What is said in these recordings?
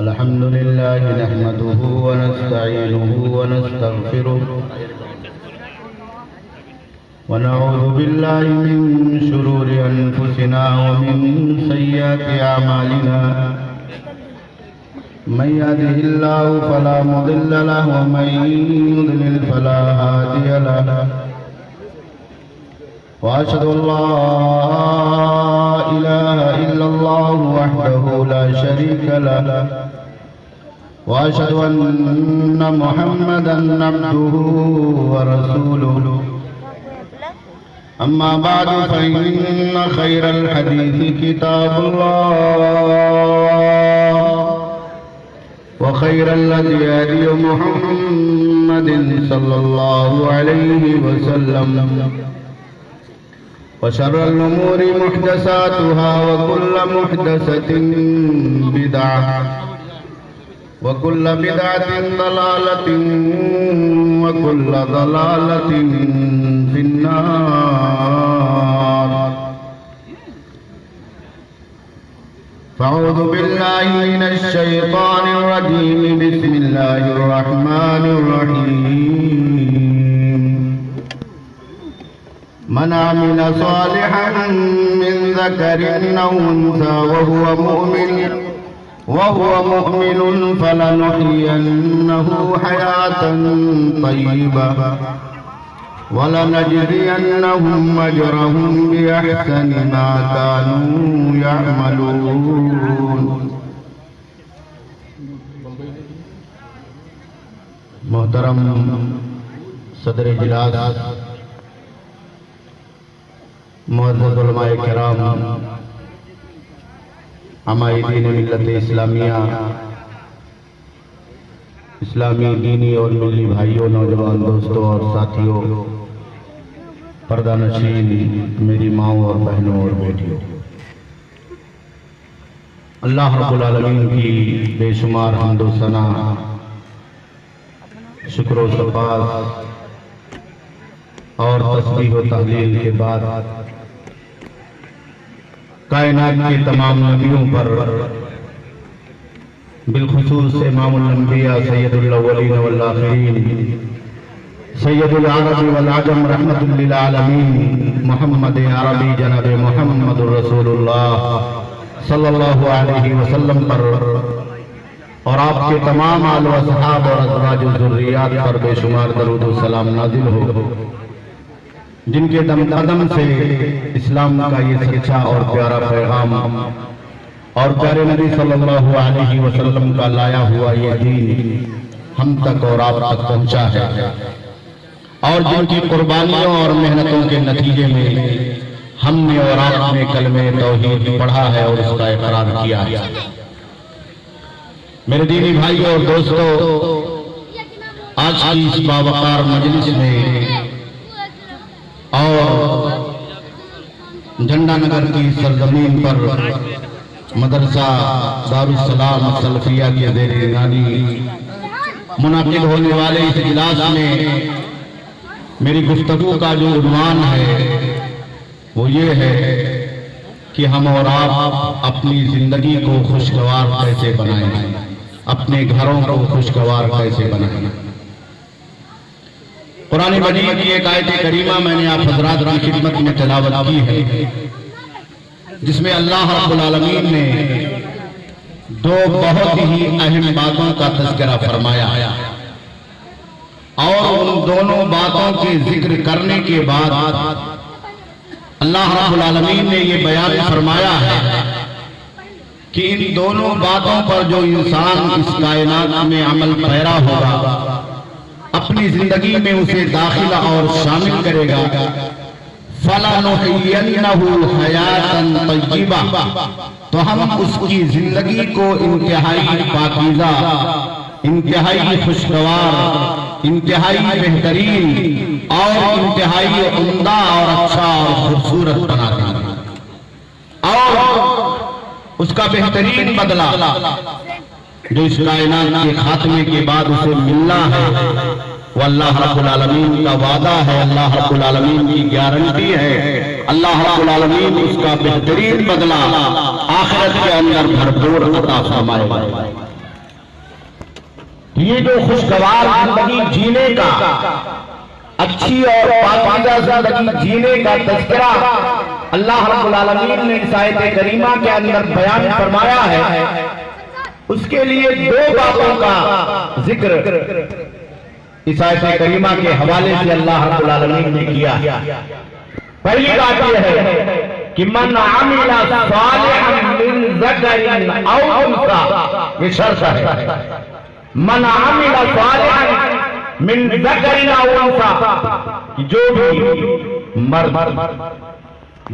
الحمد لله نحمده ونستعينه ونستغفره ونعوذ بالله من شرور أنفسنا ومن سيئات أعمالنا من يهده الله فلا مضل له ومن يضلل فلا هادي له وأشهد أن لا إله إلا الله وحده لا شريك له وأشهد أن محمدا عبده ورسوله أما بعد فإن خير الحديث كتاب الله وخير الهدي هدي محمد صلى الله عليه وسلم وشر الأمور محدثاتها وكل محدثة بدعة وكل بدعة ضلالة وكل ضلالة في النار فأعوذ بالله من الشيطان الرجيم بسم الله الرحمن الرحيم من عمل صالحا من ذكر أو أنثى وهو مؤمن فلنحيينه حياة طيبة ولنجزينهم أجرهم بأحسن ما كانوا يعملون. محترم صدر اجلاس، معزز علماء کرام، ہماری دین ملت اسلامیہ، اسلامی دینی اور ملی بھائیوں، نوجوان دوستوں اور ساتھیوں، پردہ نشین میری ماؤں اور بہنوں اور بیٹیوں، اللہ رب العالمین کی بے شمار حمد و ثنا، شکر و صفات اور تسبیح و تہلیل کے بعد کائنات کے تمام نبیوں پر، بالخصوص امام الانبیاء سید الاولین والآخرین، سید العرب والعجم رحمت للعالمین، محمد عربی جناب محمد رسول اللہ صلی اللہ علیہ وسلم پر اور آپ کے تمام آل و صحاب اور ازواج و ذریات پر بے شمار درود و سلام نازل ہو، جن کے دم قدم سے اسلام کا یہ سچا اور پیارا پیغام اور پیارے نبی صلی اللہ علیہ وسلم کا لایا ہوا یہ دین ہم تک اور آپ تک پہنچا ہے، اور جن کی قربانیوں اور محنتوں کے نتیجے میں ہم نے اور آپ نے کلمہ توحید پڑھا ہے اور اس کا اقرار کیا ہے. میرے دینی بھائیوں اور دوستوں، آج کی اس باوقار مجلس میں اور جھنڈا نگر کی سرزمین پر مدرسہ دارالسلام سلفیہ کے زیر نگرانی منعقد ہونے والے اس اجلاس میں میری گفتگو کا جو عنوان ہے وہ یہ ہے کہ ہم اور آپ اپنی زندگی کو خوشگوار کیسے بنائیں، اپنے گھروں کو خوشگوار کیسے بنائیں. قرآن مجید کی ایک آیت کریمہ میں نے آپ حضرات کی خدمت میں تلاوت کی ہے، جس میں اللہ رب العالمین نے دو بہت ہی اہم باتوں کا تذکرہ فرمایا، اور ان دونوں باتوں کے ذکر کرنے کے بعد اللہ رب العالمین نے یہ بیان فرمایا ہے کہ ان دونوں باتوں پر جو انسان اس کائنات میں عمل پیرا ہوگا، اپنی زندگی میں اسے داخلہ اور شامل کرے گا، فَلَنُحْيِيَنَّهُ حَيَاةً طَيِّبَةً، تو ہم اس کی زندگی کو انتہائی پاکیزہ، انتہائی خوشگوار، انتہائی بہترین اور انتہائی عمدہ اور اچھا اور خوبصورت بنا دیں گے، اور اس کا بہترین بدلہ جو اس کائنات کے خاتمے کے بعد اسے ملنا ہے وہ اللہ رب العالمین کا وعدہ ہے، اللہ رب العالمین کی گارنٹی ہے، اللہ رب العالمین اس کا بہترین بدلہ آخرت کے اندر بھرپور عطا فرمائے گا. یہ جو خوشگوار زندگی جینے کا، اچھی اور پاکیزہ زندگی جینے کا تذکرہ اللہ رب العالمین نے اس آیت کریمہ کے اندر بیان فرمایا ہے، اس کے لیے دو باتوں کا ذکر اس آیت کریمہ کے حوالے سے اللہ رب العالمین نے کیا۔ پہلی بات یہ ہے کہ من عمل صالحا من ذکر او انثی، یہ شرط ہے، من عمل صالحا من ذکر او انثی، جو بھی مرد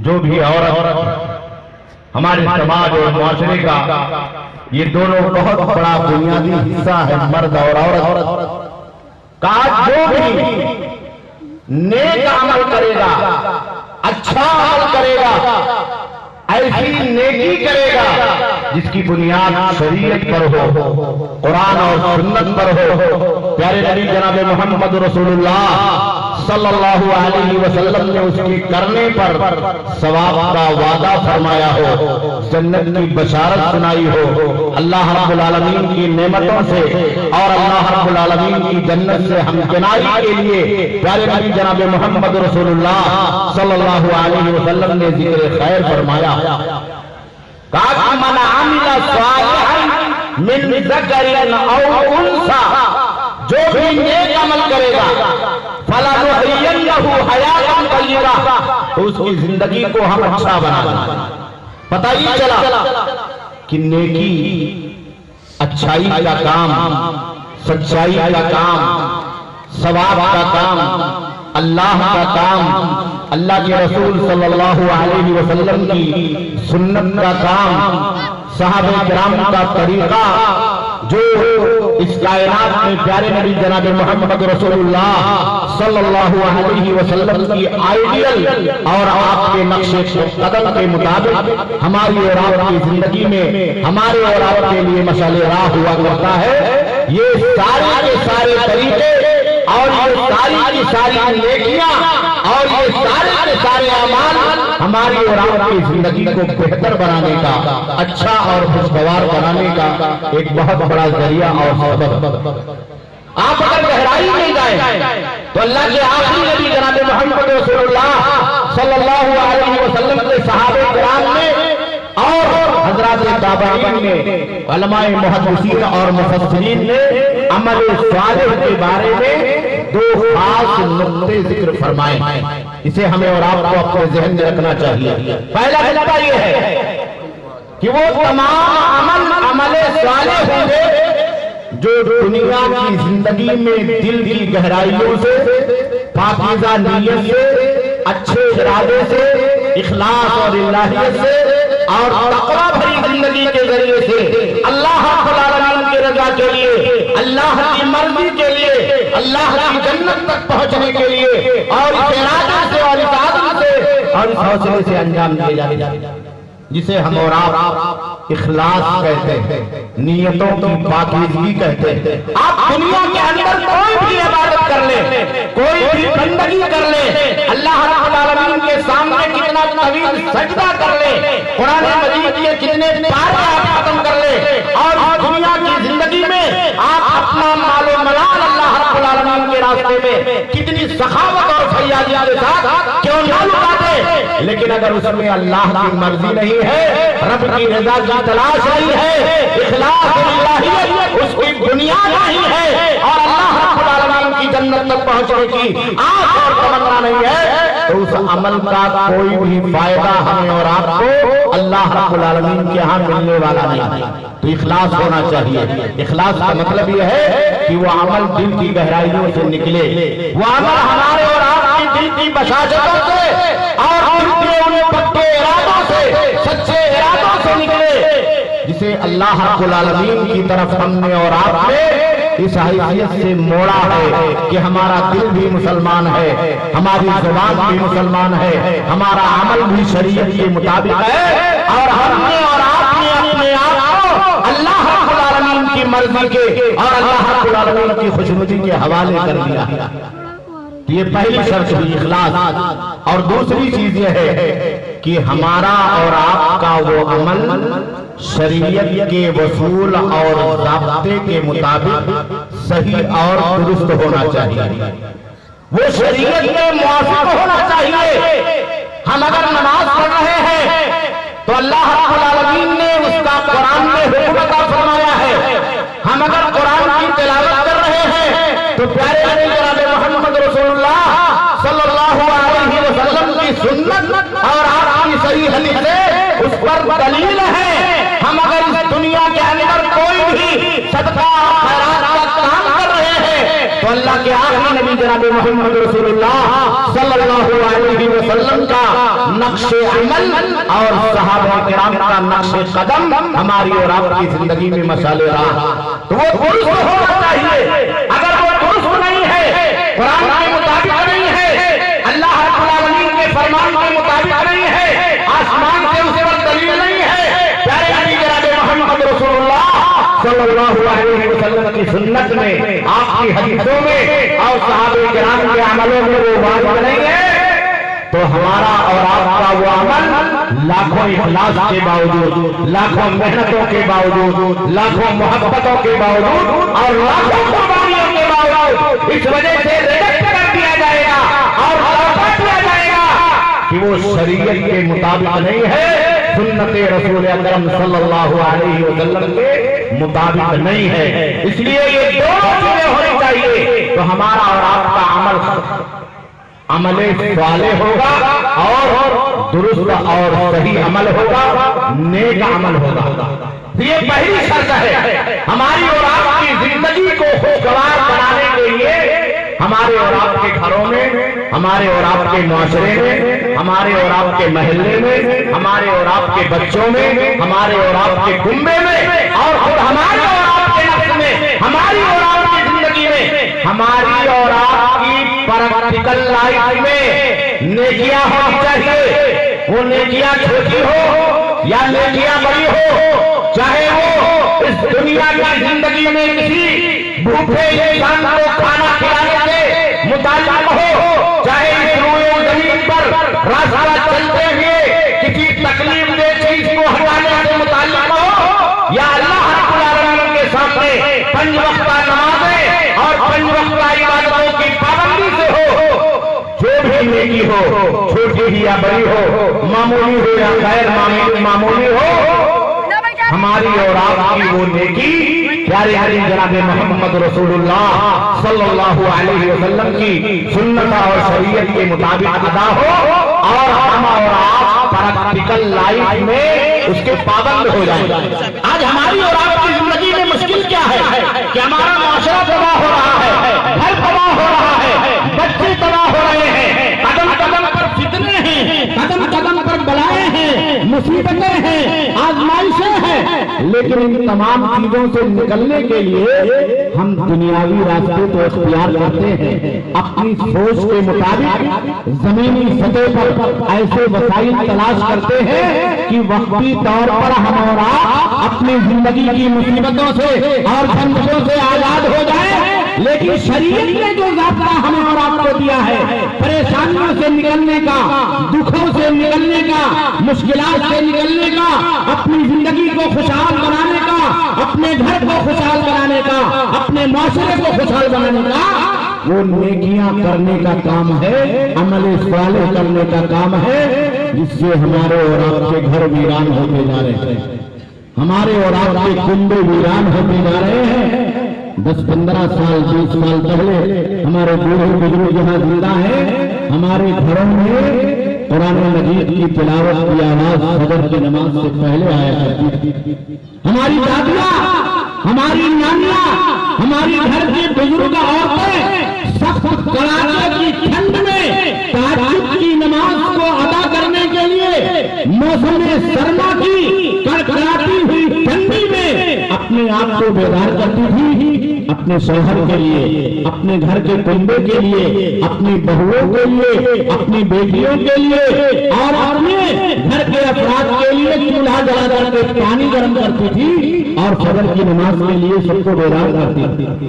جو بھی عورت ہمارے سماج اور معاشرے کا یہ دونوں بہت بڑا بنیادی حصہ ہے، مرد اور عورت کا جو بھی نیک عمل کرے گا، اچھا عمل کرے گا، ایسی نیکی کرے گا جس کی بنیاد شریعت پر ہو، قرآن اور سنت پر ہو۔ پیارے نبی جناب محمد رسول اللہ صلی اللہ علیہ وسلم نے اس کی کرنے پر ثواب کا وعدہ فرمایا ہو، جنت کی بشارت سنائی ہو، اللہ رب العالمین کی نعمتوں سے اور اللہ رب العالمین کی جنت سے ہمکنائی کے لیے پیارے نبی جناب محمد رسول اللہ صلی اللہ علیہ وسلم نے ذکر خیر فرمایا۔ کہا من عمل صالحا من ذکر او انثی، جو بھی نیک عمل کرے گا، فَلَنُحْيِيَنَّهُ حَيَاةً طَيِّبَةً، تو اس کی زندگی کو ہم اچھا بنا دیں۔ پتہ ہی چلا کہ نیکی، اچھائی کا کام، سچائی کا کام، ثواب کا کام، اللہ کا کام، اللہ کے رسول صلی اللہ علیہ وسلم کی سنت کا کام، صحابہ کرام کا طریقہ، جو اس کائنات میں پیارے نبی جناب محمد رسول اللہ صلی اللہ علیہ وسلم کی آئیڈیل اور آپ کے نقش قدم کے مطابق ہماری اور آپ کی زندگی میں ہمارے اور آپ کے لیے مشعل راہ ہوا کرتا ہے، یہ سارے کے سارے طریقے اور یہ ساری کی ساری نیکیاں اور یہ سارے کے سارے اعمال ہماری اور آپ کی زندگی کو بہتر بنانے کا، اچھا اور خوشگوار بنانے کا ایک بہت بڑا ذریعہ اور سبب۔ آپ اگر گہرائی میں جائیں تو اللہ کے آخری نبی جناب محمد رسول اللہ صلی اللہ علیہ وسلم کے صحابہ کرام نے اور حضرات تابعین نے، علماء محدثین اور مفسرین نے عمل صالح کے بارے میں دو خاص نقطے ذکر فرمائے، اسے ہمیں اور آپ کو اپنے ذہن میں رکھنا چاہیے۔ پہلا نقطہ یہ ہے کہ وہ تمام عمل صالح ہوں گے جو دنیا کی زندگی میں دل کی گہرائیوں سے، پاکیزہ نیت سے، اچھے ارادے سے، اخلاص اور الہیت سے اور تقویٰ بھری زندگی کے ذریعے سے اللہ رب العالمین کی رضا کے لیے، اللہ کی مرضی کے لیے، اللہ کی جنت تک پہنچنے کے لیے اور اس ارادے سے اور اس عزم سے اور اس حوصلے سے انجام دیے جائیں، جسے ہم اور آپ اخلاص کہتے ہیں، نیتوں کی پاکیزگی کہتے ہیں۔ آپ دنیا کے اندر کوئی بھی عبادت کر لیں، کوئی بھی بندگی کر لیں، اللہ رب العالمین کے سامنے کتنا طویل سجدہ کر لیں، قرآن مجید کے کتنے پارے آپ ختم کر لیں، اور دنیا کی زندگی میں آپ اپنا مال و ملال اللہ رب العالمین کے راستے میں کتنی سخاوت اور فیاضی کے ساتھ کیوں نہ لٹاتے، لیکن اگر اس میں اللہ کی مرضی نہیں ہے، رب کی رضا کی تلاش نہیں ہے، اخلاص الہیت اس کی بنیاد نہیں ہے، اور اللہ رب العالمین کی جنت تک پہنچنے کی آس اور تمنا نہیں ہے، تو اس عمل کا کوئی بھی فائدہ ہمیں اور آپ کو اللہ رب العالمین کے ہاں ملنے والا نہیں۔ تو اخلاص ہونا چاہیے۔ اخلاص کا مطلب یہ ہے کہ وہ عمل دل کی گہرائیوں سے نکلے، وہ عمل ہمارے اور آپ کی دل کی بشاشتوں سے اور دل کے ان پکے ارادوں سے، سچے ارادوں سے نکلے، جسے اللہ رب العالمین کی طرف ہم نے اور آپ نے اس حیثیت سے موڑا ہے کہ ہمارا دل بھی مسلمان ہے، ہماری زبان بھی مسلمان ہے، ہمارا عمل بھی شریعت کے مطابق ہے، اور ہم نے اور آپ نے اپنے آپ کو اللہ رب العالمین کی مرضی کے اور اللہ رب العالمین کی خوشنودی کے حوالے کر دیا۔ تو یہ پہلی شرط ہوئی اخلاص. اور دوسری چیز یہ ہے کہ ہمارا اور آپ کا وہ عمل شریعت کے اصول اور ضابطے کے مطابق صحیح اور درست ہونا چاہیے. وہ شریعت کے موافق ہونا چاہیے. ہم اگر نماز پڑھ رہے ہیں تو اللہ رب العالمین نے اس کا قرآن میں حکم عطا فرمایا ہے. ہم اگر قرآن کی تلاوت کر رہے ہیں تو پیارے نبی جناب محمد رسول اللہ صلی اللہ علیہ وسلم کی سنت اور آپ کی صحیح حدیث اس پر دلیل ہے. ہم اگر اس دنیا کے اندر کوئی بھی صدقہ خیرات کا کام کر رہے ہیں تو اللہ کے آخری نبی جناب محمد رسول اللہ صلی اللہ علیہ وسلم کا نقش عمل اور صحابہ کرام کا نقش قدم ہماری اور آپ کی زندگی میں مشعل راہ. تو وہ درست ہونا چاہیے. اگر وہ درست نہیں ہے، قرآن کے مطابق نہیں ہے، اللہ رب العالمین کے فرمان کے مطابق نہیں ہے، آسمان سے اس پر دلیل نہیں ہے، پیارے نبی جناب محمد رسول اللہ صلی اللہ علیہ وسلم کی سنت میں، آپ کی حدیثوں میں اور صحابہ کرام کے عملوں میں وہ واجب نہیں ہے، تو ہمارا اور آپ کا وہ عمل لاکھوں اخلاص کے باوجود، لاکھوں محنتوں کے باوجود، لاکھوں محبتوں کے باوجود اور لاکھوں قربانیوں کے باوجود اس وجہ سے ریجیکٹ کر دیا جائے گا اور لوٹا دیا جائے گا کہ وہ شریعت کے مطابق نہیں ہے، سنت رسول اکرم صلی اللہ علیہ وسلم کے مطابق نہیں ہے. اس لیے یہ دونوں چیزیں ہونی چاہیے تو ہمارا اور آپ کا عمل صالح ہوگا اور درست اور صحیح عمل ہوگا، نیک عمل ہوگا. یہ پہلی شرط ہے. ہماری اور آپ کی زندگی کو خوشگوار بنانے کے لیے ہمارے اور آپ کے گھروں میں، ہمارے اور آپ کے معاشرے میں، ہمارے اور آپ کے محلے میں، ہمارے اور آپ کے بچوں میں، ہمارے اور آپ کے کنبے میں اور خود ہمارے اور آپ کے نفس میں، ہماری اور آپ کی زندگی میں، ہماری اور آپ کی پریکٹیکل لائف میں نیکیاں ہونی چاہیے. وہ نیکیاں چھوٹی ہو یا نیکیاں بڑی ہو، چاہے وہ اس دنیا کی زندگی میں کسی بھوکے انسان کو کھانا کھلانے سے متعلق ہو، چاہے اس روئے زمین پر راستہ چلتے ہوئے کسی تکلیف دہ چیز کو ہٹانے سے متعلق ہو، یا اللہ رب العالمین کے سامنے 5 وقتہ نمازیں اور 5 وقتہ عبادتوں کی پابندی سے ہو. جو بھی نیکی ہو، چھوٹی ہی یا بڑی ہو، معمولی ہو یا غیر معمولی ہو، ہماری اور آپ کی وہ نیکی پیارے علی جناب محمد رسول اللہ صلی اللہ علیہ وسلم کی سنت اور شریعت کے مطابق ادا ہو اور ہم اور آپ پریکٹیکل لائف میں اس کے پابند ہو جائیں. آج ہماری اور آپ کی زندگی میں مشکل کیا ہے کہ ہمارا معاشرہ تباہ ہو رہا ہے، گھر تباہ ہو رہا ہے، بچے تباہ ہو رہے ہیں، قدم قدم پر فتنے ہیں، قدم قدم پر بلائیں ہیں، مصیبتیں ہیں، آزمائشیں ہیں. لیکن ان تمام چیزوں سے نکلنے کے لیے ہم دنیاوی راستے تو اختیار کرتے ہیں، اپنی سوچ کے مطابق زمینی سطح پر ایسے وسائل تلاش کرتے ہیں کہ وقتی طور پر ہم اور آپ اپنی زندگی کی مصیبتوں سے اور جھنجھٹوں سے آزاد ہو جائیں. لیکن شریعت نے جو ضابطہ ہمیں اور آپ کو دیا ہے، پریشانیوں سے نکلنے کا، دکھوں سے نکلنے کا، مشکلات سے نکلنے کا، اپنی زندگی کو خوشحال بنانے کا، اپنے گھر کو خوشحال بنانے کا، اپنے معاشرے کو خوشحال بنانے کا، وہ نیکیاں کرنے کا کام ہے، عمل صالح کرنے کا کام ہے، جس سے ہمارے اور آپ کے گھر ویران ہوتے جا رہے ہیں، ہمارے اور آپ کے کنبے ویران ہوتے جا رہے ہیں. 10-15 سال 20 سال پہلے ہمارے بوڑھے بزرگ جہاں زندہ ہیں، ہمارے گھروں میں قرآن مجید کی تلاوت کی آواز فجر کی نماز سے پہلے آیا کرتی تھی. ہماری دادیاں، ہماری نانیاں، ہماری گھر کی بزرگ عورتیں سخت کڑاکے کی ٹھنڈ میں تہجد کی نماز کو ادا کرنے کے لیے موسم سرما کی کڑکڑاتی ہوئی ٹھنڈی میں اپنے آپ کو بیدار کرتی تھی، اپنے شوہر کے لیے، اپنے گھر کے کنبے کے لیے، اپنی بہوؤں کے لیے، اپنی بیٹیوں کے لیے اور اپنے گھر کے افراد کے لیے چولہا جلا کر کے پانی گرم کرتی تھی اور فجر کی نماز کے لیے سب کو بیدار کرتی تھی.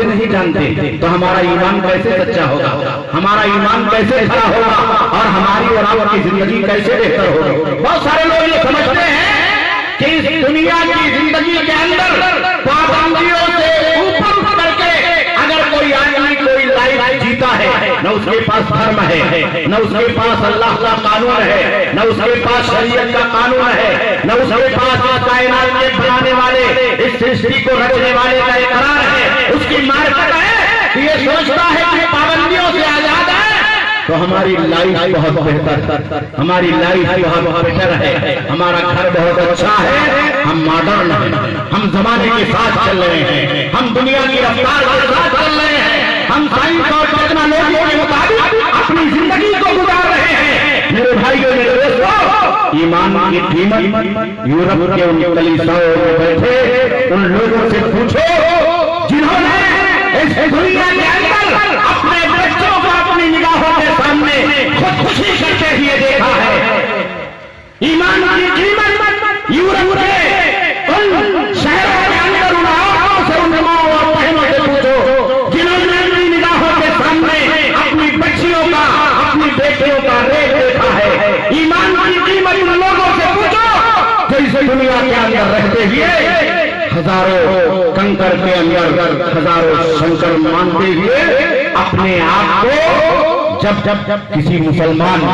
اسے نہیں جانتے تو ہمارا ایمان کیسے سچا ہوگا، ہمارا ایمان کیسے کھڑا ہوگا اور ہماری اور آپ کی زندگی کیسے بہتر ہوگی۔ بہت سارے لوگ یہ سمجھتے ہیں کہ اس دنیا کی زندگی کے اندر پابندیوں سے اوپر کر کے اگر کوئی آدمی کوئی لائف جیتا ہے، نہ اس کے پاس دھرم ہے، نہ اس کے پاس اللہ کا قانون ہے، نہ اس کے پاس شریعت کا قانون ہے، نہ اس کے پاس کائنات کے بنانے والے اس سرشٹی کو رچنے والے کا اقرار ہے، اس کی معرفت ہے، یہ سوچتا ہے کہ پابندیوں سے آزاد ہے تو ہماری لائف بہت بہتر، ہماری لائف بہت بہتر ہے، ہمارا گھر بہت اچھا ہے، ہم ماڈرن ہیں، ہم زمانے کے ساتھ چل رہے ہیں، ہم دنیا کی رفتار کے ساتھ چل رہے ہیں، ہم سائنس اور ٹیکنالوجی کے مطابق اپنی زندگی کو گزار رہے ہیں۔ میرے بھائیوں میرے دوستوں، ایمان کی قیمت یورپ کے ان کلیساؤں میں بیٹھے ان لوگوں سے پوچھو جنہوں نے اس دنیا کے اندر اپنے بچوں کو اپنی نگاہوں کے سامنے خودکشی کرتے ہوئے دیکھا ہے۔ ایمان کی قیمت یورپ کے ان شہروں کے اندر ان آنکھوں سے ان ماؤں اور بہنوں سے پوچھو جنہوں نے اپنی نگاہوں کے سامنے اپنی بچیوں کا اپنی بیٹیوں کا ریپ دیکھا ہے۔ ایمان کی قیمت ان لوگوں سے پوچھو جو اس دنیا کے اندر رہتے ہوئے ہزاروں کنکر کے اندر ہزاروں شنکر مانتے ہوئے اپنے آپ کو جب کسی مسلمان،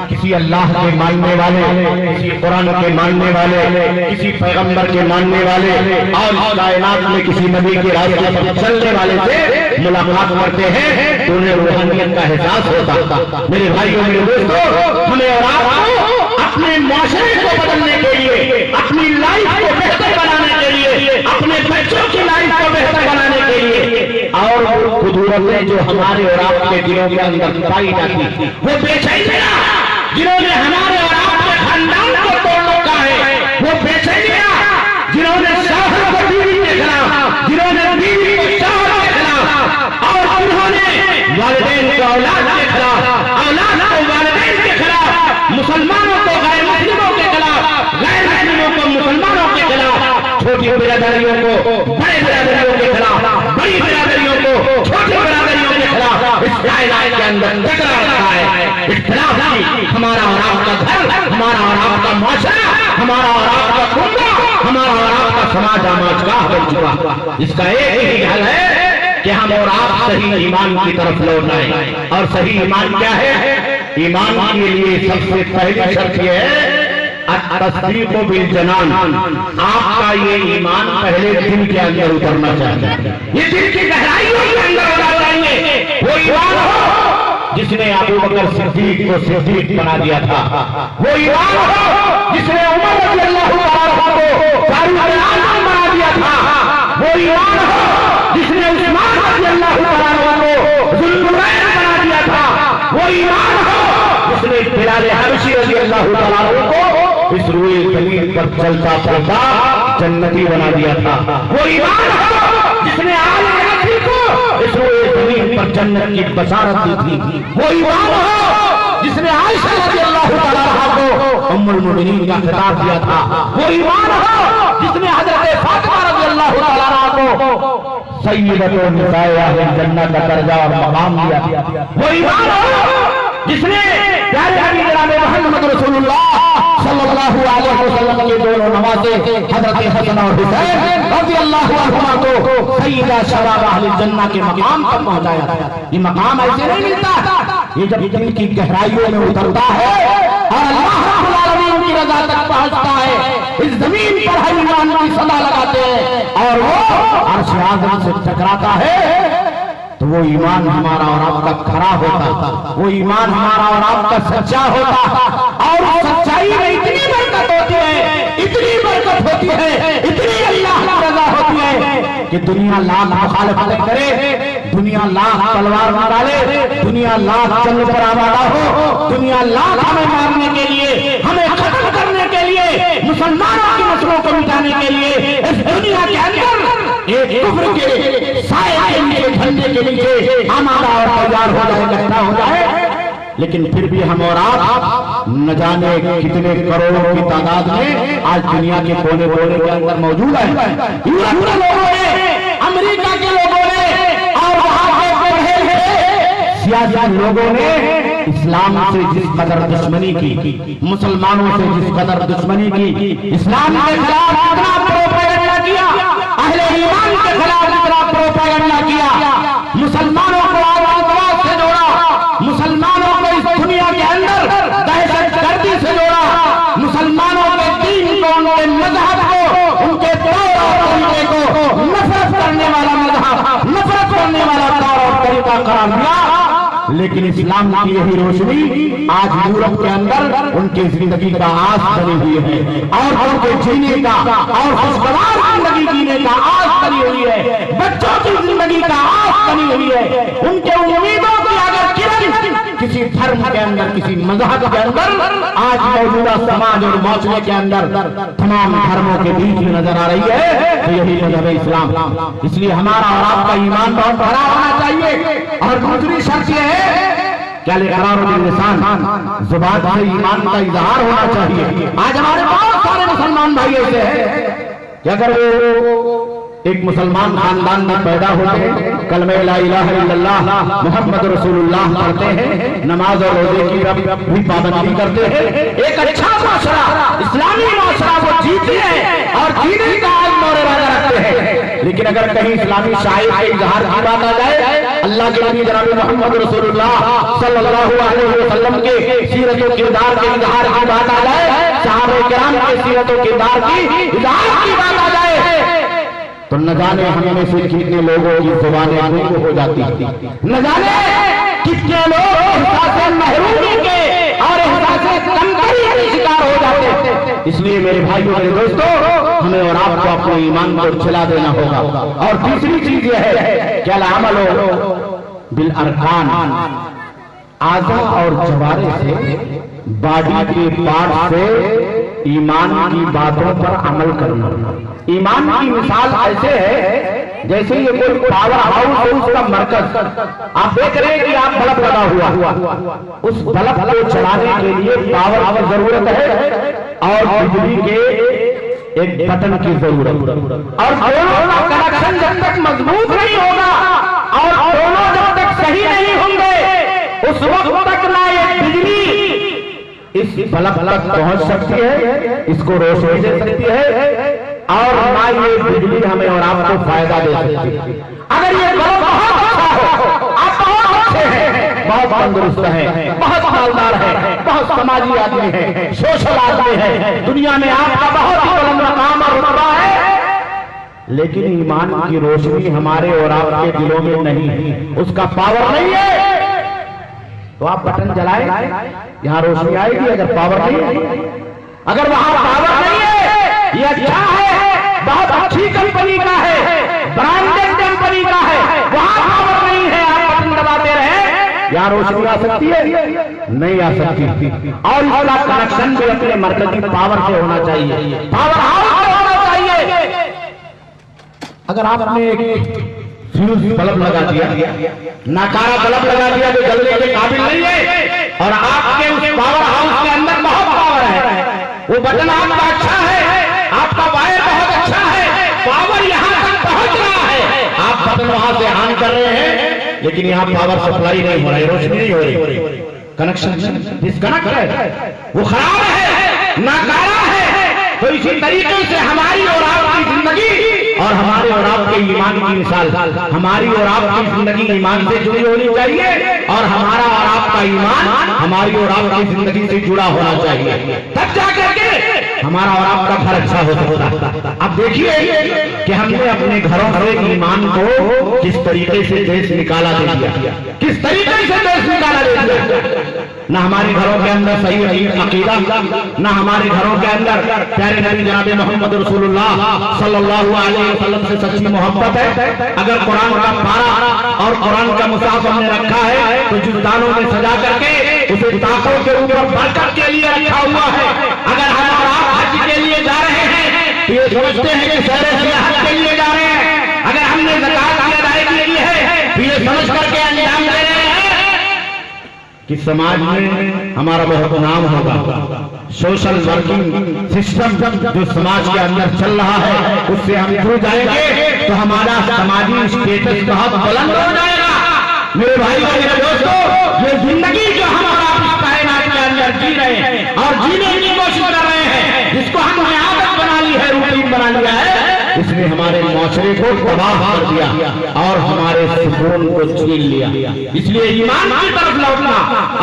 کسی اللہ کے ماننے والے، کسی قرآن کے ماننے والے، کسی پیغمبر کے ماننے والے اور کائنات میں کسی نبی کے راستے پر چلنے والے سے ملاقات کرتے ہیں تو انہیں روحانیت کا احساس ہوتا۔ میرے بھائیوں میرے دوستوں، ہمیں اور آپ کو اپنے معاشرے کو بدلنے کے لیے، اپنی لائف کو بہتر بنانے کے لیے، اپنے بچوں کی لائف کو بہتر بنانے کے لیے اور قدرتیں جو ہمارے اور آپ کے دلوں کے اندر پائی جاتی تھی، وہ بے چینیاں جنہوں نے ہمارے اور آپ کے خاندان کو توڑ رکھا ہے، وہ بے چینیاں جنہوں نے شوہر کو بیوی کے خلاف، جنہوں نے بیوی کو شوہر کے خلاف اور جنہوں نے والدین کو اولاد کے خلاف، اولاد کو والدین کے خلاف، مسلمانوں کو غیر مسلموں کے خلاف، غیر مسلموں کو مسلمانوں کے خلاف، چھوٹی برادریوں کو بڑے برادریوں کے خلاف، بڑی برادریوں کو چھوٹی برادریوں کے خلاف اس کائنات کے اندر ٹکرا رکھا ہے۔ اختلاف کی ہمارا اور آپ کا گھر، ہمارا اور آپ کا معاشرہ، ہمارا اور آپ کا کنبہ، ہمارا اور آپ کا سماج آماجگاہ بن چکا۔ اس کا ایک ہی حل ہے کہ ہم اور آپ صحیح ایمان کی طرف لوٹ آئیں۔ اور صحیح ایمان کیا ہے؟ ایمان کے لیے سب سے پہلی شرط یہ ہے التصدیق بالجنان، آپ کا یہ ایمان پہلے دل کے اندر اترنا چاہیے، یہ دل کی گہرائیوں کے اندر ہونا چاہیے۔ وہ ایمان ہو جس نے ابو بکر صدیق کو صدیق بنا دیا تھا، وہ ایمان ہو جس نے عمر رضی اللہ عنہ کو فاروق اعظم بنا دیا تھا، وہ ایمان ہو جس نے عثمان رضی اللہ عنہ کو ذو النورین بنا دیا تھا، وہ ایمان ہو جس نے بلال حبشی رضی اللہ عنہ کو اس روئے زمین پر چلتا پھرتا جنتی بنا دیا تھا، وہ ایمان ہو جس نے آل نبی کو اس روئے زمین پر جنت کی بشارت دی تھی، وہ ایمان ہو جس نے عائشہ رضی اللہ عنہا کو ام المؤمنین کا خطاب دیا تھا، وہ ایمان ہو جس نے حضرت فاطمہ رضی اللہ عنہا کو سیدۃ النساء اہل الجنہ کا درجہ اور مقام دیا، وہ ایمان ہو جس نے پیارے حبیب جناب محمد رسول اللہ صلی اللہ علیہ وسلم کے دونوں نواسے حضرت حسن اور حسین رضی اللہ عنہما کو سیدہ شباب اہل الجنہ کے مقام پر پہنچایا۔ یہ مقام ایسے نہیں ملتا، یہ جب دل کی گہرائیوں میں اترتا ہے اور اللہ رب العالمین کی رضا تک پہنچتا ہے، اس زمین پر ہم ایمان کی صدا لگاتے ہیں اور وہ عرش اعظم سے ٹکراتا ہے تو وہ ایمان ہمارا اور آپ کا کھڑا ہوتا، وہ ایمان ہمارا اور آپ کا سچا ہوتا، اور سچائی میں اتنی برکت ہوتی ہے، اتنی برکت ہوتی ہے، اتنی اللہ کی رضا ہوتی ہے کہ دنیا لاکھ مخالفت کرے، دنیا لاکھ تلوار ڈالے، دنیا لاکھ جنگ پر آبادہ ہو، دنیا لاکھ ہمیں مارنے کے لیے، ہمیں ختم کرنے کے لیے، مسلمانوں کی نسلوں کو مٹانے کے لیے اس دنیا کے اندر ایک کفر کے سائے کے نیچے، جھنڈے کے نیچے آمادہ اور تیار ہو جائے، اکٹھا ہو جائے، لیکن پھر بھی ہم اور آپ نہ جانے کتنے کروڑوں کی تعداد میں آج دنیا کے کونے کونے کے اندر موجود ہیں۔ یورپ کے لوگوں نے، امریکہ کے لوگوں نے، سیاسی لوگوں نے اسلام سے جس قدر دشمنی کی، مسلمانوں سے جس قدر دشمنی کی، اسلام کے خلاف اتنا پروپیگنڈا کیا، اہل ایمان کے خلاف اتنا پروپیگنڈا کیا، مسلمانوں کو آتنکواد سے جوڑا، مسلمانوں کو اس دنیا کے اندر دہشت گردی سے جوڑا، مسلمانوں کے دین کو، ان کے مذہب کو، ان کے طور اور طریقے کو نفرت کرنے والا مذہب، نفرت کرنے والا طور اور طریقہ قرار دیا۔ لیکن اسلام کی یہی روشنی آج یورپ کے اندر ان کی زندگی کا آس بنی ہوئی ہے، اور ان کے جینے کا اور خوشگوار زندگی جینے کا آس بنی ہوئی ہے، بچوں کی زندگی کا آس بنی ہوئی ہے، ان کے امیدوں کی اگر کرن کسی دھرم کے اندر، کسی مذہب کے اندر آج موجودہ سماج اور معاشرے کے اندر تمام دھرموں کے بیچ میں نظر آ رہی ہے تو یہی مذہب اسلام۔ اس لیے ہمارا اور آپ کا ایمان بہت بڑا ہونا چاہیے، اور دوسری شرط یہ ہے کیا اقرار باللسان، زبان سے ایمان کا اظہار ہونا چاہیے۔ آج ہمارے بہت سارے مسلمان بھائی ایسے ہیں کہ اگر وہ ایک مسلمان خاندان میں پیدا ہوتے ہیں، کلمہ لا الہ الا اللہ محمد رسول اللہ پڑھتے ہیں، نماز اور روزے کی بھی پابندی کرتے ہیں، ایک اچھا معاشرہ، اسلامی معاشرہ وہ جیتے ہیں اور جینے کا آج مور ارادہ رکھتے ہیں، لیکن اگر کہیں اسلامی شاعر کے اظہار کی بات آ جائے، اللہ کے نبی جناب محمد رسول اللہ صلی اللہ علیہ وسلم کے سیرت و کردار کے اظہار کی بات آ جائے، صحابہ کرام کے سیرت و کردار کی اظہار کی بات آ جائے، تو نہ جانے ہم میں سے کتنے لوگوں کی زبانیں گونگ ہو جاتی تھی، نہ جانے کتنے لوگ احساس محرومی کے اور احساس کمتری کے شکار ہو جاتے۔ اس لیے میرے بھائیوں میرے دوستوں، ہمیں اور آپ کو اپنے ایمان کو چھلا دینا ہوگا۔ اور تیسری چیز یہ ہے کہ العمل بالارکان، اعضاء اور جوارے سے، باڈی کے پارٹ سے ایمان کی باتوں پر عمل کرنا۔ ایمان کی مثال ایسے ہے جیسے یہ کوئی پاور ہاؤس ہے، اس کا مرکز آپ دیکھ رہے ہیں کہ آپ بلب لگا ہوا، اس بلب کو چلانے کے لیے پاور کی ضرورت ہے اور بجلی کے ایک بٹن کی ضرورت، اور دونوں کا کنیکشن جب تک مضبوط نہیں ہوگا اور دونوں جب تک صحیح نہیں ہوں گے اس وقت تک نہ یہ بجلی اس بلب تک پہنچ سکتی ہے، اس کو روشنی دے سکتی ہے، اور نہ یہ بجلی ہمیں اور آپ کو فائدہ دے سکتی ہے۔ اگر یہ بلب بہت اچھا ہو، آپ بہت اچھے ہیں، بہت تندرست ہیں، بہت مالدار ہیں، بہت سماجی آدمی ہیں، سوشل آدمی ہیں، دنیا میں آپ کا بہت بلند مقام اور رتبہ ہے، لیکن ایمان کی روشنی ہمارے اور آپ کے دلوں میں نہیں، اس کا پاور نہیں ہے، تو آپ بٹن جلائیں، یہاں روشنی آئے گی؟ اگر پاور نہیں ہے، اگر وہاں پاور نہیں ہے، یہ اچھا ہے، بہت اچھی کمپنی کا ہے، برانڈڈ کمپنی کا ہے، وہاں پاور نہیں ہے، آپ بٹن دباتے رہے، یہاں روشنی آ سکتی ہے؟ نہیں آ سکتی۔ اور اس کا کنیکشن بھی اپنے مرکزی پاور سے ہونا چاہیے، پاور ہاؤس سے ہونا چاہیے۔ اگر آپ نے ایک فیوز بلب لگا دیا، ناکارہ بلب لگا دیا جو جلنے کے قابل نہیں ہے، اور آپ کے اس پاور ہاؤس کے اندر بہت پاور ہے، وہ بٹن آپ کا اچھا ہے، آپ کا وائر بہت اچھا ہے، پاور یہاں تک پہنچ رہا ہے، آپ بٹن وہاں سے آن کر رہے ہیں، لیکن یہاں پاور سپلائی نہیں ہو رہی، روشنی نہیں ہو رہی، کنیکشن ڈسکنیکٹ ہے، وہ خراب ہے، ناکارہ ہے۔ تو اسی طریقے سے ہماری اور آپ کی زندگی اور ہمارے اور آپ کے ایمان کی مثال، ہماری اور آپ کی زندگی ایمان سے جڑی ہونی چاہیے، اور ہمارا اور آپ کا ایمان ہماری اور آپ کی زندگی سے جڑا ہونا چاہیے، تب جا کر کے ہمارا اور آپ کا گھر اچھا ہو سکتا ہے۔ اب دیکھیے کہ ہم نے اپنے گھروں سے ایمان کو کس طریقے سے دیش نکالا دے دیا، کس طریقے سے دیش نکالا دے دیا۔ نہ ہمارے گھروں کے اندر صحیح عقیدہ، نہ ہمارے گھروں کے اندر پیارے نبی جناب محمد رسول اللہ صلی اللہ علیہ وسلم سے سچی محبت ہے۔ اگر قرآن کا پارا اور قرآن کا مصحف ہم نے رکھا ہے تو جلدانوں میں سجا کر کے اسے طاقوں کے اوپر برکت کے لیے رکھا ہوا ہے۔ اگر ہم اور آپ حج کے لیے جا رہے ہیں تو یہ سمجھتے ہیں کہ سیر سیاحت کے لیے جا رہے ہیں۔ اگر ہم نے زکات کی ادائیگی کی ہے تو یہ سمجھ کر کے انجام دے رہے ہیں کہ سماج میں ہمارا بہت نام ہوگا۔ سوشل ورکنگ سسٹم جو سماج کے اندر چل رہا ہے اس سے ہم جڑ جائیں گے تو ہمارا سماجی اسٹیٹس بہت بلند ہو جائے گا۔ میرے بھائی میرے دوستوں، یہ زندگی جو ہم اور آپ اس کائنات کے اندر جی رہے ہیں اور جینے کی کوشش کر رہے ہیں، جس کو ہم نے عادت بنا لی ہے، روٹین بنا لیا ہے، اس نے ہمارے معاشرے کو تباہ کر دیا اور ہمارے سکون کو چھین لیا۔ اس لیے ایمان کی طرف لوٹنا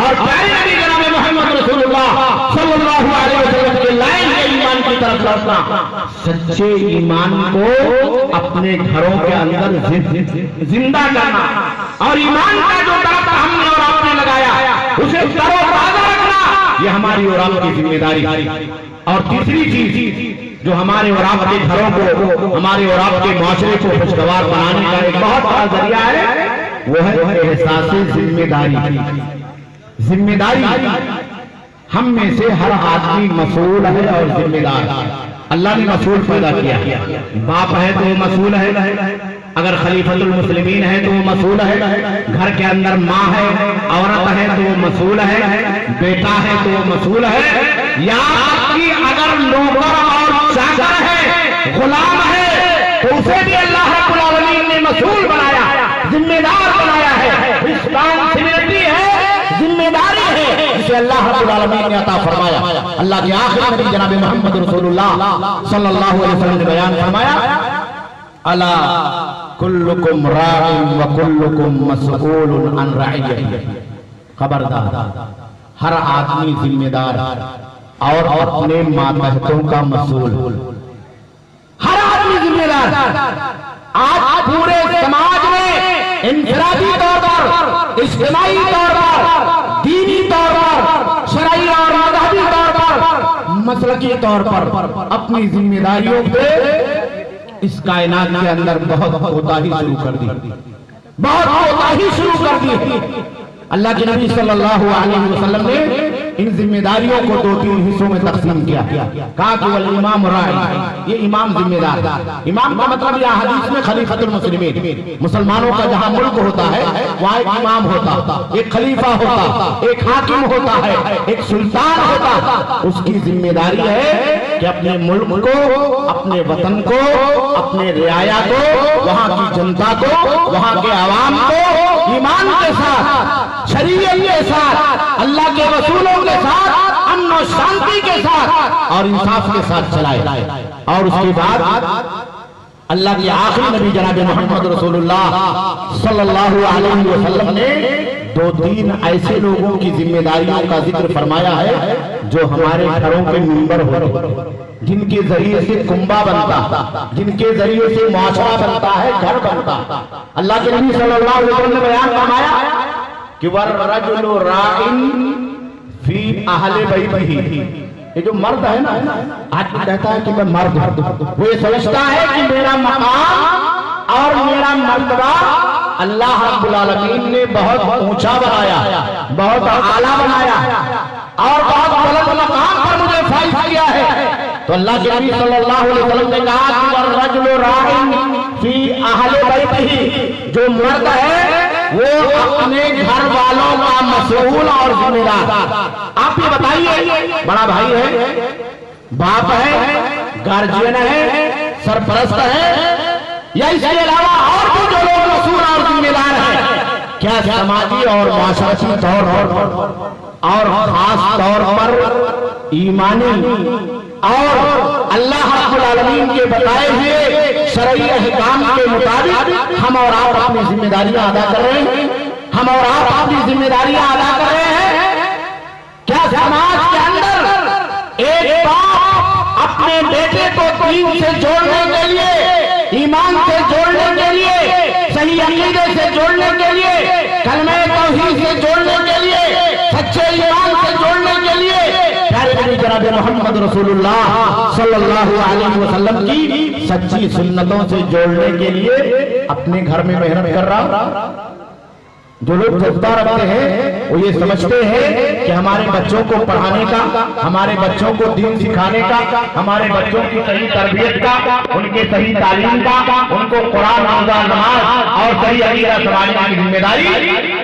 اور پیارے نبی جناب محمد رسول اللہ صلی اللہ علیہ وسلم کے لائن کے ایمان کی طرف لوٹنا، سچے ایمان کو اپنے گھروں کے اندر زندہ کرنا اور ایمان کا جو درخت ہم نے اور آپ نے لگایا اسے تر و تازہ رکھنا، یہ ہماری اور آپ کی ذمہ داری۔ اور تیسری چیز جو ہمارے اور آپ کے گھروں کو، ہمارے اور آپ کے معاشرے کو خوشگوار بنانے کا ایک بہت بڑا ذریعہ ہے، وہ ہے احساس ذمہ داری۔ ذمہ داری ہم میں سے ہر آدمی مسئول ہے اور ذمہ دار ہے۔ اللہ نے مسئول پیدا کیا، باپ ہے تو وہ مسئول ہے، اگر خلیفۃ المسلمین ہے تو وہ مسئول ہے، گھر کے اندر ماں ہے، عورت ہے تو وہ مسئول ہے، بیٹا ہے تو وہ مسئول ہے، یا اگر نوکر اور چاکر ہے، غلام ہے، تو اسے بھی اللہ رب العالمین نے مسئول بنایا، ذمہ دار بنایا ہے۔ رسپانسبلٹی ہے، ذمہ داری ہے، جسے اللہ رب العالمین نے عطا فرمایا۔ اللہ کے آخری نبی جناب محمد رسول اللہ صلی اللہ علیہ وسلم نے بیان فرمایا، الا کلکم راع وکلکم مسئول عن رعیتہ، خبردار ہر آدمی ذمہ دار اور اپنے ماتحتوں کا مسئول، ہر آدمی ذمہ دار۔ آج پورے سماج میں انفرادی طور پر، اجتماعی طور پر، دینی طور پر، شرعی اور مذہبی طور پر، مسلکی طور پر اپنی ذمہ داریوں پہ اس کائنات کے اندر بہت کوتاہی شروع کر دی، بہت کوتاہی شروع کر دی۔ اللہ کے نبی صلی اللہ علیہ وسلم نے ان ذمہ داریوں کو 2-3 حصوں میں تقسیم کیا، کہا کہ والامام راعی، یہ امام ذمہ دار۔ امام کا مطلب یہ حدیث میں خلیفۃ المسلمین، مسلمانوں کا جہاں ملک ہوتا ہے وہاں ایک امام ہوتا، ایک خلیفہ ہوتا، ایک حاکم ہوتا ہے، ایک سلطان ہوتا۔ اس کی ذمہ داری ہے کہ اپنے ملک کو، اپنے وطن کو، اپنے رعایا کو، وہاں کی جنتا کو، وہاں کے عوام کو ایمان کے ساتھ، شریعت کے ساتھ، اللہ کے رسولوں کے ساتھ، امن و شانتی کے ساتھ اور انصاف کے ساتھ چلائے۔ اور اس کے بعد اللہ کے آخری نبی جناب محمد رسول اللہ صلی اللہ علیہ وسلم نے 2-3 ایسے لوگوں کی ذمہ داریوں کا ذکر فرمایا ہے جو ہمارے گھروں کے ممبر ہوتے، جن کے ذریعے سے کنبہ بنتا، جن کے ذریعے سے معاشرہ بنتا ہے، گھر بنتا۔ اللہ کے نبی صلی اللہ علیہ وسلم نے بیان فرمایا کہ وَالرَّجُلُ رَاعٍ فِي أَهْلِ بَيْتِهِ، یہ جو مرد ہے نا، آج کہتا ہے کہ میں مرد ہوں، وہ یہ سمجھتا ہے کہ میرا مقام اور میرا مرتبہ اللہ رب العالمین نے بہت اونچا بنایا، بہت اعلیٰ بنایا اور بہت بلند مقام پر مجھے فائز کیا ہے۔ تو اللہ کے نبی صلی اللہ علیہ وسلم نے کہا کہ وَالرَّجُلُ رَاعٍ فِي أَهْلِ بَيْتِهِ، جو مرد ہے وہ اپنے گھر والوں کا مسئول اور ذمہ دار۔ آپ یہ بتائیے، بڑا بھائی ہے، باپ ہے، گارجین ہے، سرپرست ہے، یا اس کے علاوہ اور بھی جو لوگ مسئول اور ذمہ دار ہیں، کیا سماجی اور معاشرتی طور پر اور خاص طور پر ایمانی اور اللہ رب العالمین کے بتائے ہوئے شرعی احکام کے مطابق ہم اور آپ اپنی ذمہ داریاں ادا کر رہے ہیں؟ ہم اور آپ اپنی ذمہ داریاں ادا کر رہے ہیں؟ کیا سماج کے اندر ایک باپ اپنے بیٹے کو دین سے جوڑنے کے لیے، ایمان سے جوڑنے کے لیے، صحیح عقیدے سے جوڑنے کے لیے، کلمہ توحید سے جوڑنے کے لیے، سچے ایمان سے جوڑنے کے لیے، پیارے نبی جناب محمد رسول اللہ صلی اللہ علیہ وسلم کی سچی سنتوں سے جوڑنے کے لیے اپنے گھر میں محنت کر رہا؟ جو لوگ جذبہ رکھتے ہیں وہ یہ سمجھتے ہیں کہ ہمارے بچوں کو پڑھانے کا، ہمارے بچوں کو دین سکھانے کا، ہمارے بچوں کی صحیح تربیت کا، ان کے صحیح تعلیم کا، ان کو قرآن، روزہ، نماز اور صحیح عقیدہ سمجھانے کی ذمہ داری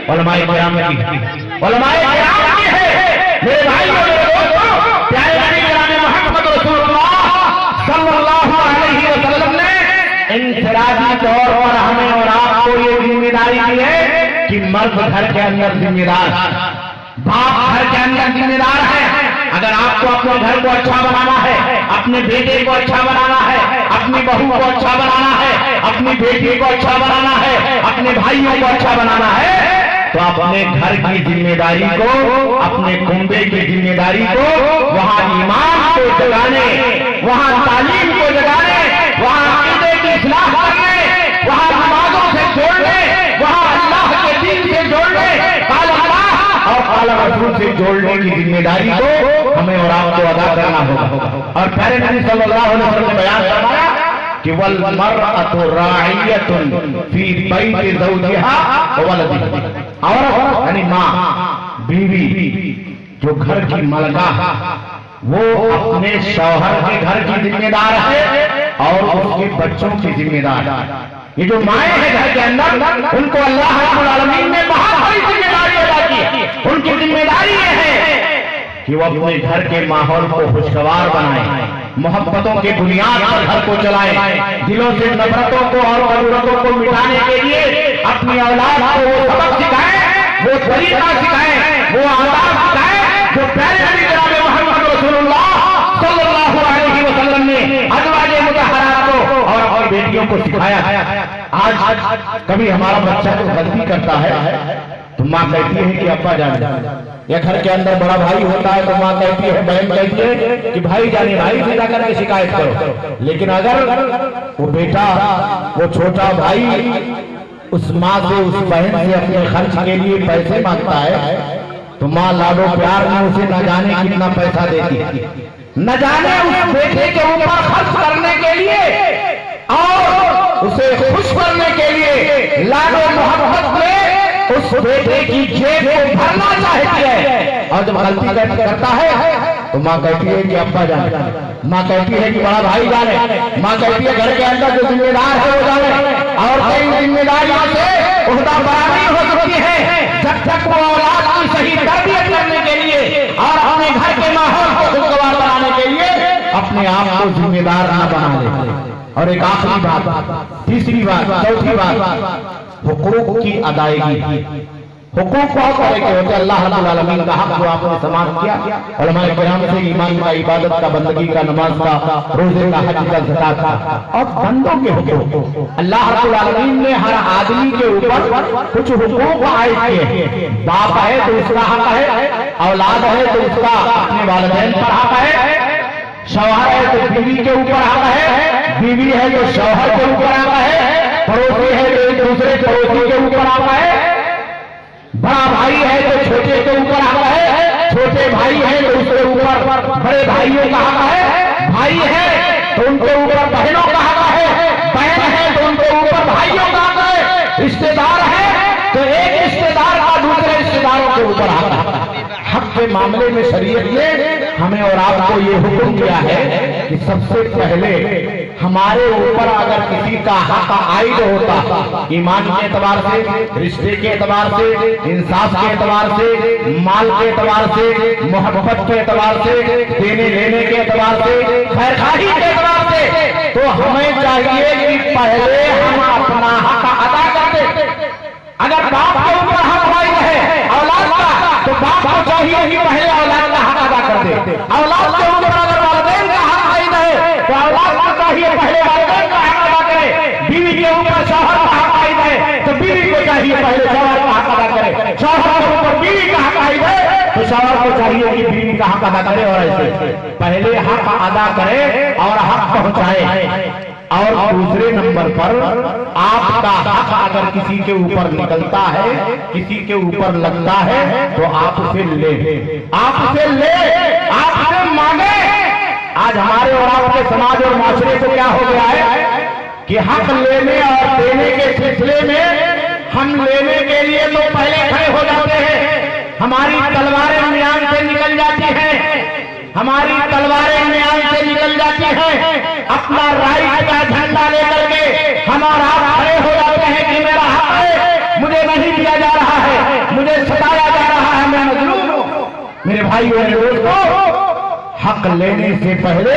علماء کرام کی ہے، علماء کرام کی ہے۔ میرے بھائیوں، میرے دوستوں، پیارے نبی جناب محمد رسول اللہ صلی اللہ علیہ وسلم نے انفرادی طور پر ہمیں اور آپ کو یہ ذمہ داری دی ہے کہ کہ مرد گھر کے اندر ذمہ دار، باپ گھر کے اندر ذمہ دار ہے۔ اگر آپ کو اپنے گھر کو اچھا بنانا ہے، اپنے بیٹے کو اچھا بنانا ہے، اپنی بہو کو اچھا بنانا ہے، اپنی بیٹی کو اچھا بنانا ہے، اپنے بھائیوں کو اچھا بنانا ہے، تو اپنے گھر کی ذمہ داری کو، اپنے کنبے کی ذمہ داری کو وہاں ایمان کو جگانے، وہاں تعلیم کو جگانے، وہاں عقیدے کی اصلاح کرنے، وہاں نمازوں سے جوڑنے، وہاں اللہ کے دین سے جوڑنے، قال اللہ اور قال رسول سے جوڑنے کی ذمہ داری کو ہمیں اور آپ کو ادا کرنا ہوگا۔ اور پیارے نبی صلی اللہ علیہ وسلم نے بیان فرمایا کہ والمرأة راعیة فی بیت زوجہا وولدہا، عورت یعنی ماں، بیوی جو گھر کی ملکہ، وہ اپنے شوہر کے گھر کی ذمہ دار ہے اور اس کے بچوں کی ذمہ دار ہے۔ یہ جو مائیں ہیں گھر کے اندر، ان کو اللہ رب العالمین نے بہت بڑی ذمہ داری ادا کی۔ ان کی ذمہ داری یہ ہے کہ وہ اپنے گھر کے ماحول کو خوشگوار بنائیں، محبتوں کے بنیاد پر گھر کو چلائیں، دلوں سے نفرتوں کو اور ضرورتوں کو مٹانے کے لیے اپنی اولاد کو وہ سبق سکھائیں، وہ طریقہ سکھائیں، وہ آداب سکھائیں جو پیارے نبی جناب محمد رسول اللہ صلی اللہ علیہ وسلم نے ازواج مطہرات کو اور اپنی بیٹیوں کو سکھایا۔ آج کبھی ہمارا بچہ جو غلطی کرتا ہے تو ماں کہتی ہے کہ ابا جان، یا گھر کے اندر بڑا بھائی ہوتا ہے تو ماں کہتی ہے، بہن کہتی ہے کہ بھائی جانے بھائی سے جا کر کے شکایت کرو۔ لیکن اگر وہ بیٹا، وہ چھوٹا بھائی اس ماں سے، اس بہن سے اپنے خرچ کے لیے پیسے مانگتا ہے تو ماں لاڈو پیار میں اسے نہ جانے کتنا پیسہ دیتی ہے، نہ جانے اس بیٹے کے اوپر خرچ کرنے کے لیے اور اسے خوش کرنے کے لیے لاڈو محبت میں اس بیٹے کی جیب کو بھرنا چاہتی ہے۔ اور جب غلطی کرتا ہے تو ماں کہتی ہے کہ ابا جانے، ماں کہتی ہے کہ بڑا بھائی جانے، ماں کہتی ہے گھر کے اندر جو ذمہ دار ہے وہ جانے۔ اور کئی ذمہ داریوں سے عہدہ برابری ہو سکتی ہے جب تک وہ اولاد کی صحیح تربیت کرنے کے لیے اور اپنے گھر کے ماحول کو خوشگوار بنانے کے لیے اپنے آپ کو ذمہ دار نہ بنا لے۔ اور ایک آخری بات، تیسری بات، چوتھی بات، حقوق کی ادائیگی۔ حقوق کو کرے کے ہوتے اللہ رب العالمین کا حق جو آپ نے سماعت کیا، علماء کرام سے ایمان کا، عبادت کا، بندگی کا، نماز کا، روزے کا، حج کا، زکات کا، اور بندوں کے حقوق۔ اللہ رب العالمین نے ہر آدمی کے اوپر کچھ حقوق عائد کیے۔ باپ ہے تو اس کا حق ہے، اولاد ہے تو اس کا اپنے والدین پر حق ہے، شوہر ہے تو بیوی کے اوپر حق ہے، بیوی ہے تو شوہر کے اوپر حق ہے، پڑوسی ہے تو ایک دوسرے پڑوسی کے اوپر حق ہے، بڑا بھائی ہے تو چھوٹے کے اوپر حق ہے، چھوٹے بھائی ہیں تو اس کے اوپر بڑے بھائیوں کا حق ہے، بھائی ہے تو ان کے اوپر بہنوں کا حق ہے، بہن ہے تو ان کے اوپر بھائیوں کا حق ہے، رشتے دار ہے تو ایک رشتے دار کا دوسرے رشتے داروں کے اوپر حق ہے۔ حق کے معاملے میں شریعت نے ہمیں اور آپ کو یہ حکم کیا ہے کہ سب سے پہلے ہمارے اوپر اگر کسی کا حق عائد ہوتا، ایمان کے اعتبار سے، رشتے کے اعتبار سے، انصاف کے اعتبار سے، مال کے اعتبار سے، محبت کے اعتبار سے، دینے لینے کے اعتبار سے، خیر خواہی کے اعتبار سے، تو ہمیں چاہیے کہ پہلے ہم اپنا حق ادا کرتے۔ اگر باپ کے اوپر حق عائد ہے اولاد کا تو باپ کو چاہیے کہ پہلے اولاد کا حق ادا کر دے۔ اولاد کے اوپر اگر والدین کا حق عائد ہے تو اولاد کو چاہیے پہلے والدین کا حق ادا کرے۔ بیوی کے اوپر شوہر کا حق عائد ہے تو بیوی کو چاہیے پہلے شوہر کا حق ادا کرے۔ شوہر کے اوپر بیوی کا حق عائد ہے تو شوہر کو چاہیے کہ بیوی کا حق ادا کرے، اور ایسے پہلے حق ادا کرے اور حق پہنچائے۔ اور دوسرے نمبر پر آپ کا حق اگر کسی کے اوپر نکلتا ہے، کسی کے اوپر لگتا ہے تو آپ اسے لے، آپ اسے لے، آپ سے مانگے۔ آج ہمارے اور آپ کے سماج اور معاشرے کو کیا ہو گیا ہے کہ حق لینے اور دینے کے سلسلے میں ہم لینے کے لیے تو پہلے کھڑے ہو جاتے ہیں، ہماری تلواریں میان سے نکل جاتی ہیں، ہماری تلواریں میان سے نکل جاتی ہیں، اپنا رائٹ کا جھنڈا لے کر کے ہم اور آپ کھڑے ہو جاتے ہیں کہ میرا حق ہے، مجھے نہیں دیا جا رہا ہے، مجھے ستایا جا رہا ہے، میں مظلوم ہوں۔ میرے بھائیو اور دوستو، حق لینے سے پہلے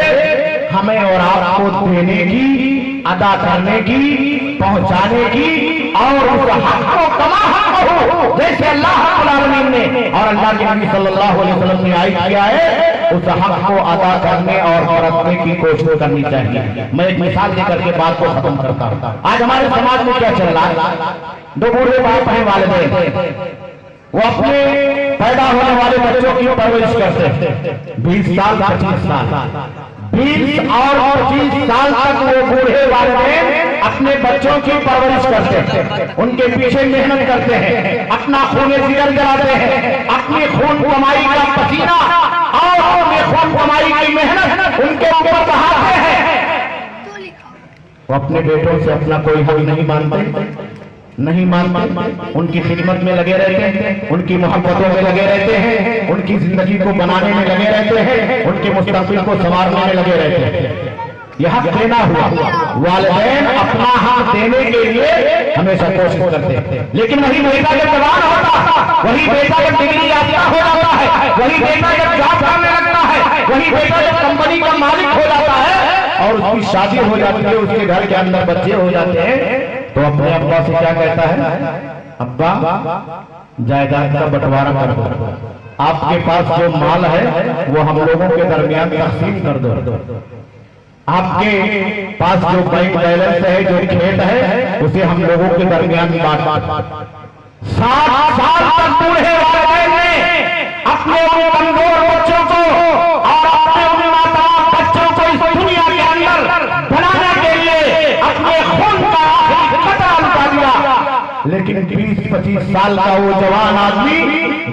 ہمیں اور آپ کو دینے کی، ادا کرنے کی، پہنچانے کی اور اس حق کو کما حق ہو، جیسے اللہ رب العالمین نے اور اللہ کے نبی صلی اللہ علیہ وسلم نے عائد کیا ہے، اس حق کو ادا کرنے اور رکھنے کی کوشش کرنی چاہیے۔ میں ایک مثال دے کر کے بات کو ختم کرتا ہوں۔ آج ہمارے سماج میں کیا چل رہا ہے؟ دو بوڑھے باپ ہیں والدین، وہ اپنے پیدا ہونے والے بچوں کی پرورش کرتے ہیں 20 سال 25 سال 20 اور 25 سال تک وہ بوڑھے والدین اپنے بچوں کی پرورش کرتے ہیں، ان کے پیچھے محنت کرتے ہیں، اپنا خون جگر جلاتے ہیں، اپنی خون کمائی کا پسینہ اور اپنے خون کمائی کی محنت ان کے اوپر بہاتے ہیں۔ وہ اپنے بیٹوں سے اپنا کوئی حق نہیں مانتے، ان کی خدمت میں لگے رہتے ہیں، ان کی محبتوں میں لگے رہتے ہیں، ان کی زندگی کو بنانے میں لگے رہتے ہیں، ان کے مستقبل کو سنوارنے میں لگے رہتے ہیں۔ یہ حق دینا ہوا، والدین اپنا حق دینے کے لیے ہمیشہ کوشش کرتے ہیں، لیکن وہی بیٹا جب جوان ہوتا، وہی بیٹا جب ڈگری یافتہ ہو جاتا ہے، وہی بیٹا جب جاب کرنے لگتا ہے، وہی بیٹا جب کمپنی کا مالک ہو جاتا ہے اور اس کی شادی ہو جاتی ہے، اس کے گھر کے اندر بچے ہو جاتے ہیں، تو اپنے ابا سے کیا کہتا ہے؟ ابا جائیداد کا بٹوارا کر دو، آپ کے پاس جو مال ہے وہ ہم لوگوں کے درمیان تقسیم کر دو، آپ کے پاس جو بینک بیلنس ہے، جو کھیت ہے، اسے ہم لوگوں کے درمیان بانٹ۔ 7 سال تک بوڑھے والدین نے اپنے کمزور بچوں کو اور اپنے ناتوان بچوں کو اس دنیا کے اندر بنانے کے لیے اپنے خون کا آخری قطرہ لٹا دیا، لیکن 20-25 سال کا وہ جوان آدمی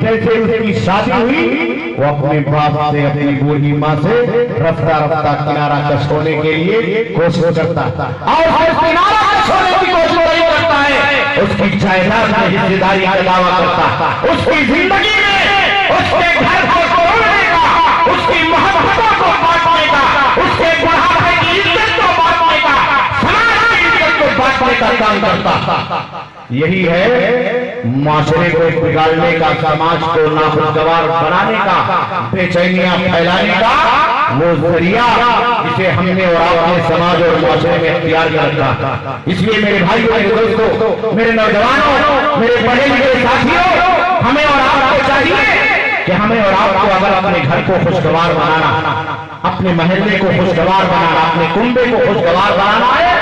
جیسے اس کی شادی ہوئی، وہ اپنے باپ سے اپنی بوڑھی ماں سے رفتہ رفتہ کنارہ کش ہونے کے لیے کوشش کرتا اور ہر کنارہ کش ہونے کی کوشش نہیں کرتا ہے، اس کی جائیداد میں حصہ داری کا دعویٰ کرتا، اس کی زندگی میں اس کے گھر کو توڑنے کا، اس کی محبتوں کو بانٹنے کا، اس کے بڑھاپے کی عزت کو بانٹنے کا، سماج کی عزت کو بانٹنے کا کام کرتا۔ یہی ہے معاشرے کو بگاڑنے کا، سماج کو ناخوشگوار بنانے کا، بے چینیاں پھیلانے کا وہ ذریعہ جسے ہم نے اور آپ نے سماج اور معاشرے میں اختیار کر رکھا۔ اس لیے میرے بھائیوں، میرے دوستوں، میرے نوجوانوں، میرے پڑھے لکھے ساتھیوں، ہمیں اور آپ کو چاہیے کہ ہمیں اور آپ کو اگر اپنے گھر کو خوشگوار بنانا، اپنے محلے کو خوشگوار بنانا، اپنے کنبے کو خوشگوار بنانا ہے،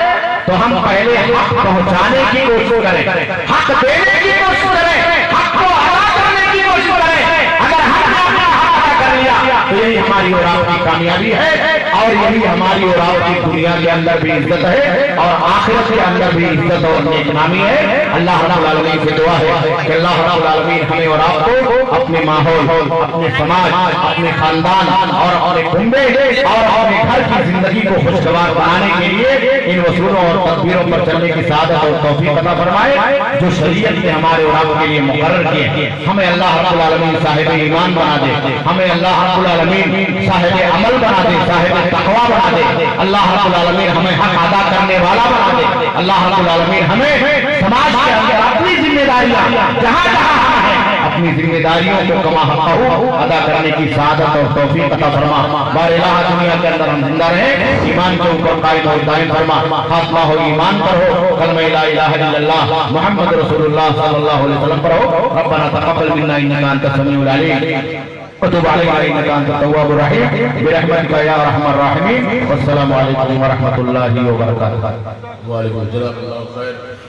تو ہم پہلے حق پہنچانے کی کوشش کریں، حق دینے کی کوشش کریں، حق کو ادا کرنے کی کوشش کریں۔ اگر ہم نے اپنا حق ادا کر لیا تو یہی ہماری اور آپ کی کامیابی ہے، اور یہی ہماری اور آپ کی دنیا کے اندر بھی عزت ہے اور آخرت کے اندر بھی عزت اور نیک نامی ہے۔ اللہ رب العالمین سے دعا ہے کہ اللہ رب العالمین ہمیں اور آپ کو اپنے ماحول، اپنے سماج، اپنے خاندان اور اپنے کنبے اور اپنے گھر کی زندگی کو خوشگوار بنانے کے لیے ان اصولوں اور تدبیروں پر چلنے کی سعادت اور توفیق عطا فرمائے جو شریعت نے ہمارے اور آپ کے لیے مقرر کیے۔ ہمیں اللہ رب العالمین صاحب ایمان بنا دے، ہمیں اللہ رب العالمین صاحب عمل بنا دے، صاحب تقویٰ بنا دے، اللہ رب العالمین ہمیں حق ادا کرنے والا بنا دے، اللہ رب العالمین ہمیں سماج کے اندر اپنی ذمہ داریاں جہاں جہاں ہم ہیں اپنی ذمہ داریوں کو کما حقہ ادا کرنے کی سعادت اور توفیق عطا فرما۔ بار الہ دنیا کے اندر ہم زندہ رہیں، ایمان کے اوپر قائم اور دائم فرما، خاتمہ ہو ایمان پر ہو، کلمہ لا الہ الا اللہ محمد رسول اللہ صلی اللہ علیہ وسلم پر ہو۔ ربنا تقبل منا انک انت السمیع العلیم وتب علینا انک انت التواب الرحیم برحمتک یا ارحم الراحمین۔ والسلام علیکم ورحمۃ اللہ وبرکاتہ۔ وعلیکم السلام، اللہ خیر۔